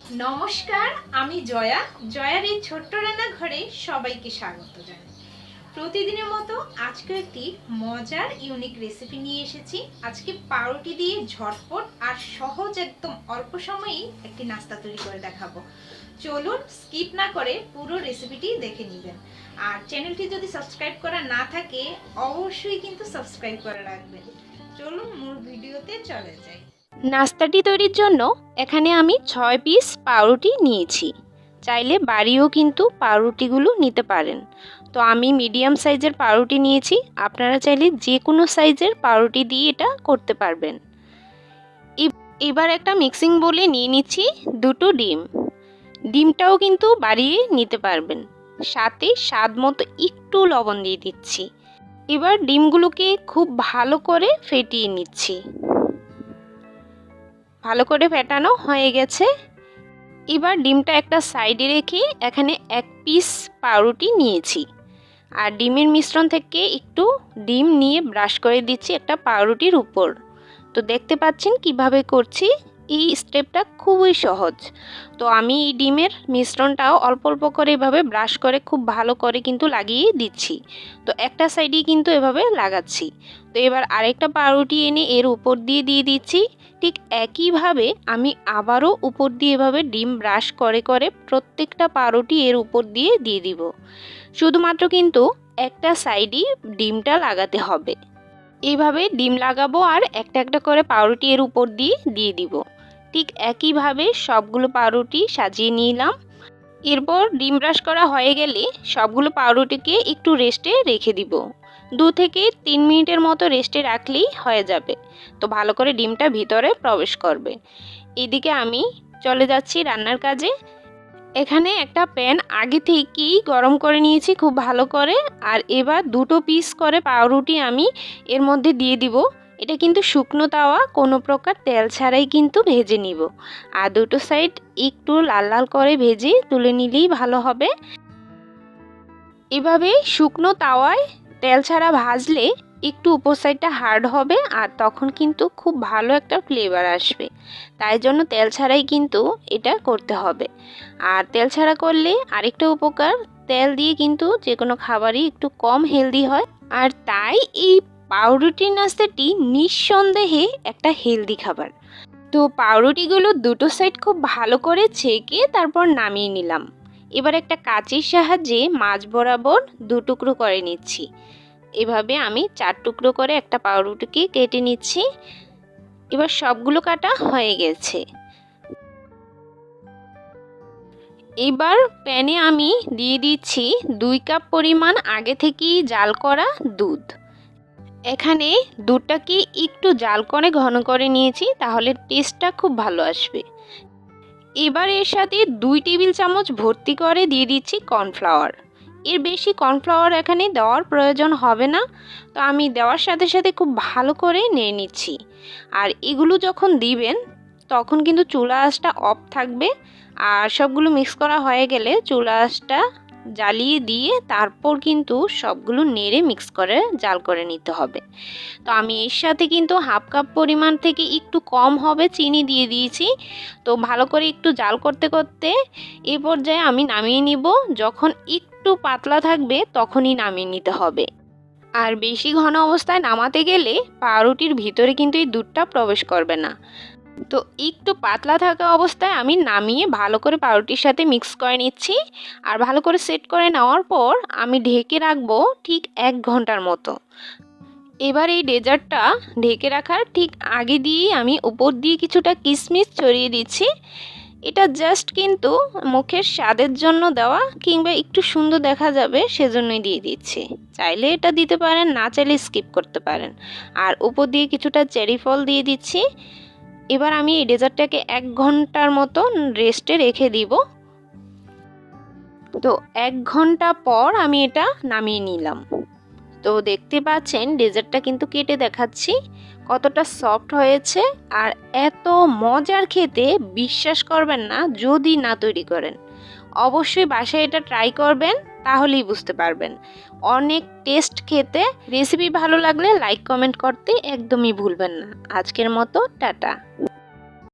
নমস্কার, আমি জয়া। জয়ার এই ছোট্ট রান্নাঘরে সবাইকে স্বাগত জানাই। প্রতিদিনের মতো আজকে একটি মজার ইউনিক রেসিপি নিয়ে এসেছি। আজকে পাউরুটি দিয়ে ঝটপট আর সহজ একদম অল্প সময়েই একটি নাস্তা তৈরি করে দেখাবো। চলুন স্কিপ না করে পুরো রেসিপিটি দেখে নেবেন। আর চ্যানেলটি যদি সাবস্ক্রাইব করা না থাকে অবশ্যই কিন্তু সাবস্ক্রাইব করে রাখবেন। চলুন মূল ভিডিওতে চলে যাই। নাস্তাটি তৈরির জন্য এখানে আমি 6 পিস পাউরুটি নিয়েছি। চাইলে বাড়িও কিন্তু পাউরুটিগুলো নিতে পারেন। তো আমি মিডিয়াম সাইজের পাউরুটি নিয়েছি, আপনারা চাইলে যে কোনো সাইজের পাউরুটি দিয়ে এটা করতে পারবেন। এবার একটা মিক্সিং বোলে নিয়ে নিচ্ছি 2টো ডিম। ডিমটাও কিন্তু বাড়িয়ে নিতে পারবেন। সাথে স্বাদ মতো একটু লবণ দিয়ে দিচ্ছি। এবার ডিমগুলোকে খুব ভালো করে ফেটিয়ে নিচ্ছি। ভালো করে ফেটানো হয়ে গেছে। এবার ডিমটা একটা সাইডে রেখে এখানে 1 পিস পাউরুটি নিয়েছি। আর ডিমের মিশ্রণ থেকে একটু ডিম নিয়ে ব্রাশ করে দিচ্ছি একটা পাউরুটির উপর। তো দেখতে পাচ্ছেন কিভাবে করছি। এই স্টেপটা খুবই সহজ। তো আমি এই ডিমের মিশ্রণটাও অল্প অল্প করে এভাবে ব্রাশ করে খুব ভালো করে কিন্তু লাগিয়ে দিচ্ছি। তো একটা সাইডেই কিন্তু এভাবে লাগাচ্ছি। তো এবার আরেকটা পাউরুটি এনে এর উপর দিয়ে দিচ্ছি। ঠিক একইভাবে আমি আবারও উপর দিয়ে এভাবে ডিম ব্রাশ করে করে প্রত্যেকটা পাউরুটি এর উপর দিয়ে দিব। শুধুমাত্র কিন্তু একটা সাইডই ডিমটা লাগাতে হবে। এইভাবে ডিম লাগাবো আর একটা একটা করে পাউরুটি এর উপর দিয়ে দিব। ঠিক একইভাবে সবগুলো পাউরুটি সাজিয়ে নিলাম। এরপর ডিম ব্রাশ করা হয়ে গেলে সবগুলো পাউরুটিকে একটু রেস্টে রেখে দিব। 2 থেকে 3 মিনিটের মতো রেস্টে রাখলেই হয়ে যাবে। তো ভালো করে ডিমটা ভিতরে প্রবেশ করবে। এদিকে আমি চলে যাচ্ছি রান্নার কাজে। এখানে একটা প্যান আগে থেকেই গরম করে নিয়েছি খুব ভালো করে। আর এবার 2টো পিস করে পাউরুটি আমি এর মধ্যে দিয়ে দিব। এটা কিন্তু শুকনো তাওয়া, কোনো প্রকার তেল ছাড়াই কিন্তু ভেজে নিব। আর 2টো সাইড একটু লাল লাল করে ভেজে তুলে নিলেই ভালো হবে। এভাবে শুকনো তাওয়ায় তেল ছাড়া ভাজলে একটু উপর সাইডটা হার্ড হবে আর তখন কিন্তু খুব ভালো একটা ফ্লেভার আসবে। তাই জন্য তেল ছাড়াই কিন্তু এটা করতে হবে। আর তেল ছাড়া করলে আরেকটা উপকার, তেল দিয়ে কিন্তু যে কোনো খাবারই একটু কম হেলদি হয়। আর তাই এই পাউরুটির নাস্তাটি নিঃসন্দেহে একটা হেলদি খাবার। তো পাউরুটিগুলো 2টো সাইড খুব ভালো করে ছেঁকে তারপর নামিয়ে নিলাম। এবার একটা কাঁচির সাহায্যে মাঝ বরাবর 2 টুকরো করে নিচ্ছি। এভাবে আমি 4 টুকরো করে একটা পাউরুটিকে কেটে নিচ্ছি। এবার সবগুলো কাটা হয়ে গেছে। এবার প্যানে আমি দিয়ে দিচ্ছি 2 কাপ পরিমাণ আগে থেকেই জাল করা দুধ। এখানে দুধটাকে একটু জাল করে ঘন করে নিয়েছি, তাহলে টেস্টটা খুব ভালো আসবে। এবার এর সাথে 2 টেবিল চামচ ভর্তি করে দিয়ে দিচ্ছি কর্নফ্লাওয়ার। এর বেশি কর্নফ্লাওয়ার এখানে দেওয়ার প্রয়োজন হবে না। তো আমি দেওয়ার সাথে সাথে খুব ভালো করে নিয়ে নিচ্ছি। আর এগুলো যখন দিবেন তখন কিন্তু চুলা আঁচটা অফ থাকবে। আর সবগুলো মিক্স করা হয়ে গেলে চুলা আঁচটা জ্বালিয়ে দিয়ে তারপর কিন্তু সবগুলো নেড়ে মিক্স করে জাল করে নিতে হবে। তো আমি এর সাথে কিন্তু হাফ কাপ পরিমাণ থেকে একটু কম হবে চিনি দিয়ে দিয়েছি। তো ভালো করে একটু জাল করতে করতে এই পর্যায়ে আমি নামিয়ে নিব। যখন একটু পাতলা থাকবে তখনই নামিয়ে নিতে হবে। আর বেশি ঘন অবস্থায় নামাতে গেলে পাউরুটির ভিতরে কিন্তু এই দুধটা প্রবেশ করবে না। তো একটু পাতলা থাকা অবস্থায় আমি নামিয়ে ভালো করে পাউরুটির সাথে মিক্স করে নিচ্ছি। আর ভালো করে সেট করে নেওয়ার পর আমি ঢেকে রাখবো ঠিক 1 ঘন্টার মতো। এবার এই ডেজার্টটা ঢেকে রাখার ঠিক আগে দিয়ে আমি উপর দিয়ে কিছুটা কিশমিশ ছড়িয়ে দিচ্ছি। এটা জাস্ট কিন্তু মুখের স্বাদের জন্য দেওয়া, কিংবা একটু সুন্দর দেখা যাবে সেজন্যই দিয়ে দিচ্ছি। চাইলে এটা দিতে পারেন, না চাইলে স্কিপ করতে পারেন। আর উপর দিয়ে কিছুটা চেরি ফল দিয়ে দিচ্ছি। এবার আমি এই ডেজার্টটাকে 1 ঘন্টার মতো রেস্টে রেখে দিব। তো 1 ঘন্টা পর আমি এটা নামিয়ে নিলাম। তো দেখতে পাচ্ছেন ডেজার্টটা কিন্তু কেটে দেখাচ্ছি কতটা সফট হয়েছে। আর এত মজার খেতে, বিশ্বাস করবেন না যদি না তৈরি করেন। অবশ্যই বাসায় এটা ট্রাই করবেন, তাহলেই বুঝতে পারবেন অনেক টেস্ট খেতে। রেসিপি ভালো লাগলে লাইক কমেন্ট করতে একদমই ভুলবেন না। আজকের মতো টাটা।